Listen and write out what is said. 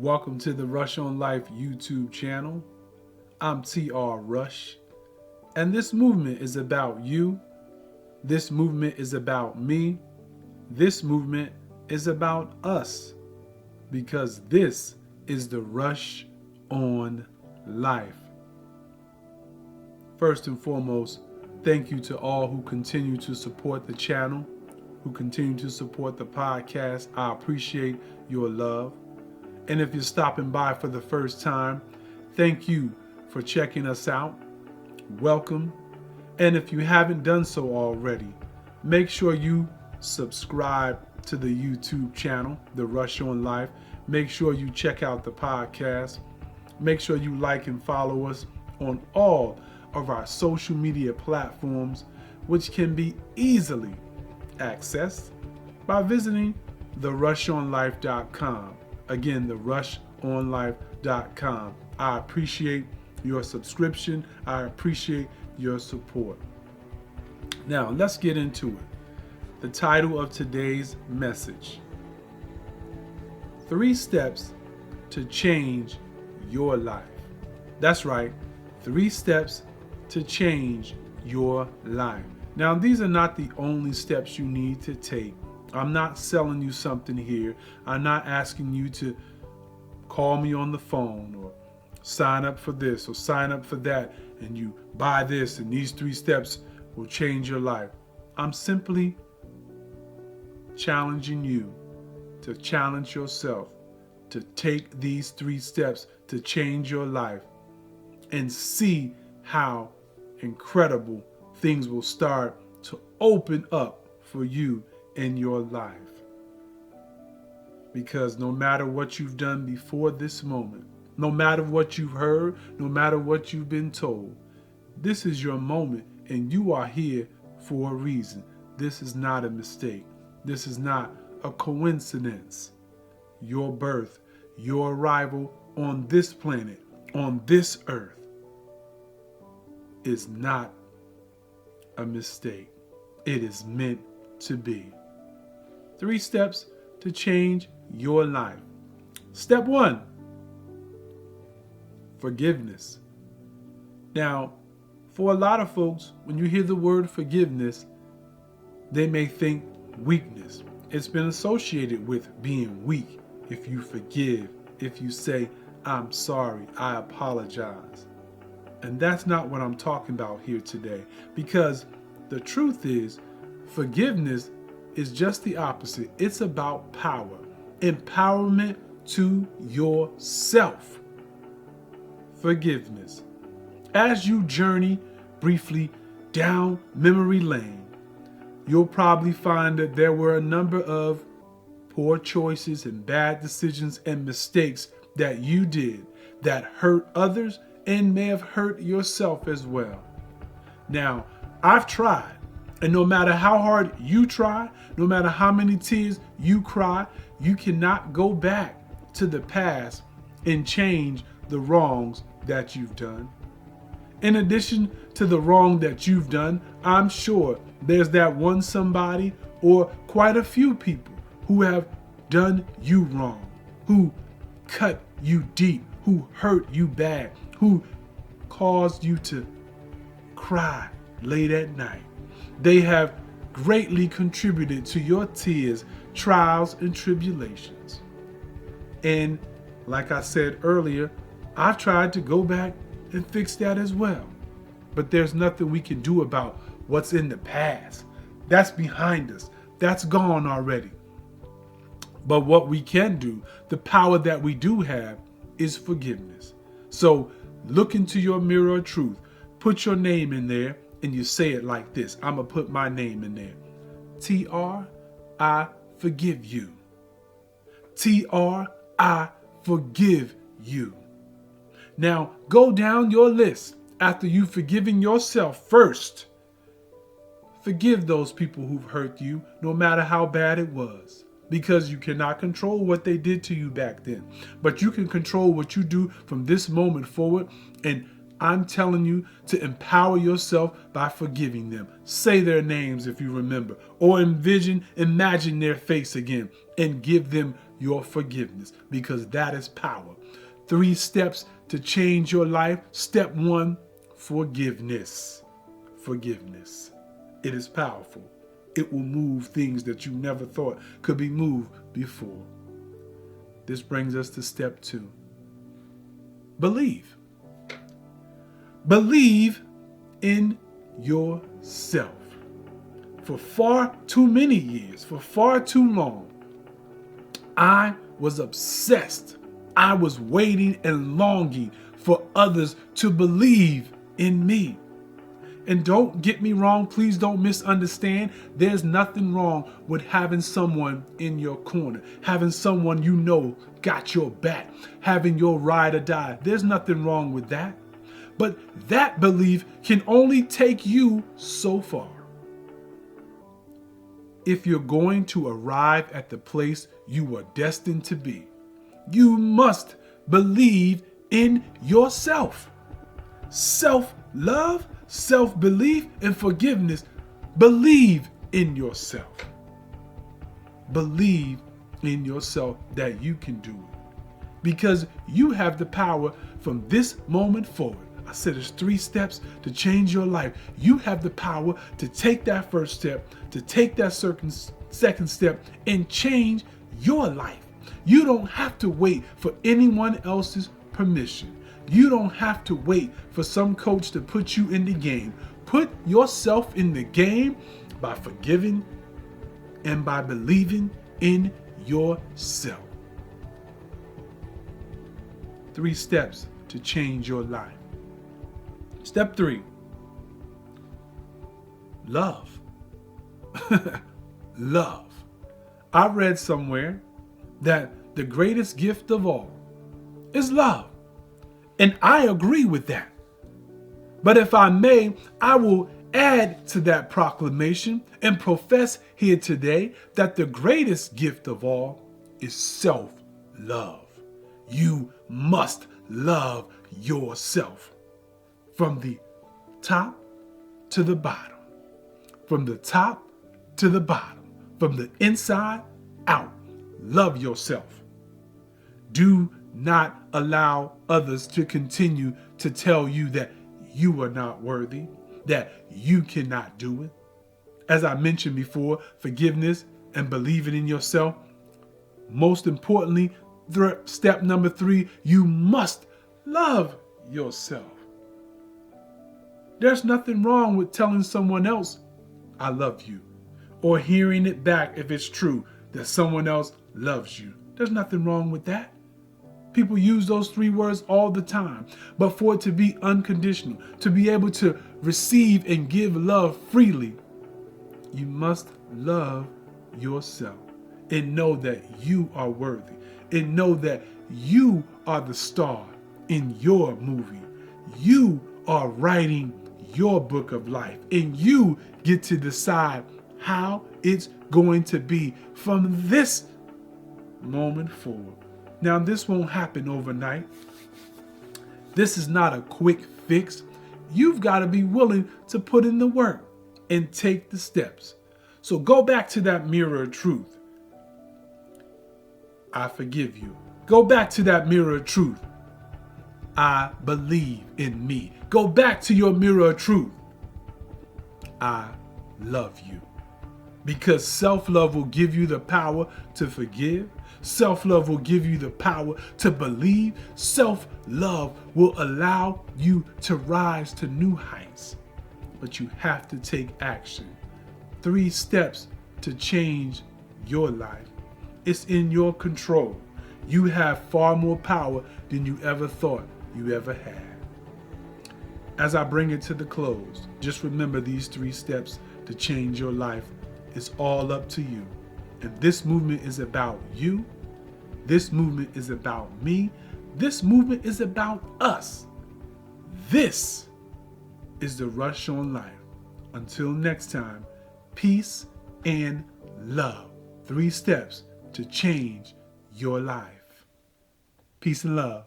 Welcome to the Rush on Life YouTube channel. I'm TR Rush, and this movement is about you. This movement is about me. This movement is about us, because this is the Rush on Life. First and foremost, thank you to all who continue to support the channel, who continue to support the podcast. I appreciate your love. And if you're stopping by for the first time, thank you for checking us out. Welcome. And if you haven't done so already, make sure you subscribe to the YouTube channel, The Rush on Life. Make sure you check out the podcast. Make sure you like and follow us on all of our social media platforms, which can be easily accessed by visiting therushonlife.com. Again, therushonlife.com. I appreciate your subscription. I appreciate your support. Now, let's get into it. The title of today's message: 3 steps to change your life. That's right, 3 steps to change your life. Now, these are not the only steps you need to take. I'm not selling you something here. I'm not asking you to call me on the phone or sign up for this or sign up for that and you buy this and these 3 steps will change your life. I'm simply challenging you to challenge yourself to take these 3 steps to change your life and see how incredible things will start to open up for you in your life. Because no matter what you've done before this moment, no matter what you've heard, no matter what you've been told, this is your moment and you are here for a reason. This is not a mistake. This is not a coincidence. Your birth, your arrival on this planet, on this earth, is not a mistake. It is meant to be. 3 steps to change your life. Step 1, forgiveness. Now, for a lot of folks, when you hear the word forgiveness, they may think weakness. It's been associated with being weak. If you forgive, if you say, I'm sorry, I apologize. And that's not what I'm talking about here today, because the truth is, forgiveness is just the opposite. It's about power, empowerment to yourself. Forgiveness. As you journey briefly down memory lane, you'll probably find that there were a number of poor choices and bad decisions and mistakes that you did that hurt others and may have hurt yourself as well. Now, I've tried. And no matter how hard you try, no matter how many tears you cry, you cannot go back to the past and change the wrongs that you've done. In addition to the wrong that you've done, I'm sure there's that one somebody or quite a few people who have done you wrong, who cut you deep, who hurt you bad, who caused you to cry late at night. They have greatly contributed to your tears, trials, and tribulations. And like I said earlier, I've tried to go back and fix that as well. But there's nothing we can do about what's in the past. That's behind us. That's gone already. But what we can do, the power that we do have, is forgiveness. So look into your mirror of truth. Put your name in there. And you say it like this. I'm going to put my name in there. TR, I forgive you. TR, I forgive you. Now, go down your list after you've forgiven yourself first. Forgive those people who've hurt you, no matter how bad it was. Because you cannot control what they did to you back then. But you can control what you do from this moment forward. And I'm telling you to empower yourself by forgiving them. Say their names if you remember, or imagine their face again and give them your forgiveness, because that is power. 3 steps to change your life. Step 1, forgiveness. Forgiveness. It is powerful. It will move things that you never thought could be moved before. This brings us to step 2. Believe. Believe in yourself. For far too many years, for far too long, I was obsessed. I was waiting and longing for others to believe in me. And don't get me wrong, please don't misunderstand. There's nothing wrong with having someone in your corner, having someone you know got your back, having your ride or die. There's nothing wrong with that. But that belief can only take you so far. If you're going to arrive at the place you are destined to be, you must believe in yourself. Self-love, self-belief, and forgiveness. Believe in yourself. Believe in yourself that you can do it. Because you have the power from this moment forward. I said there's 3 steps to change your life. You have the power to take that first step, to take that second step, and change your life. You don't have to wait for anyone else's permission. You don't have to wait for some coach to put you in the game. Put yourself in the game by forgiving and by believing in yourself. 3 steps to change your life. Step 3, love. Love. I read somewhere that the greatest gift of all is love. And I agree with that. But if I may, I will add to that proclamation and profess here today that the greatest gift of all is self-love. You must love yourself. From the top to the bottom. From the top to the bottom. From the inside out. Love yourself. Do not allow others to continue to tell you that you are not worthy, that you cannot do it. As I mentioned before, forgiveness and believing in yourself. Most importantly, step number 3, you must love yourself. There's nothing wrong with telling someone else, I love you, or hearing it back if it's true that someone else loves you. There's nothing wrong with that. People use those 3 words all the time. But for it to be unconditional, to be able to receive and give love freely, you must love yourself and know that you are worthy and know that you are the star in your movie. You are writing your book of life, and you get to decide how it's going to be from this moment forward. Now, this won't happen overnight. This is not a quick fix. You've got to be willing to put in the work and take the steps. So go back to that mirror of truth. I forgive you. Go back to that mirror of truth. I believe in me. Go back to your mirror of truth. I love you. Because self-love will give you the power to forgive. Self-love will give you the power to believe. Self-love will allow you to rise to new heights. But you have to take action. 3 steps to change your life. It's in your control. You have far more power than you ever thought you ever had. As I bring it to the close, just remember these 3 steps to change your life. It's all up to you. And this movement is about you. This movement is about me. This movement is about us. This is the Rush on Life. Until next time, peace and love. 3 steps to change your life. Peace and love.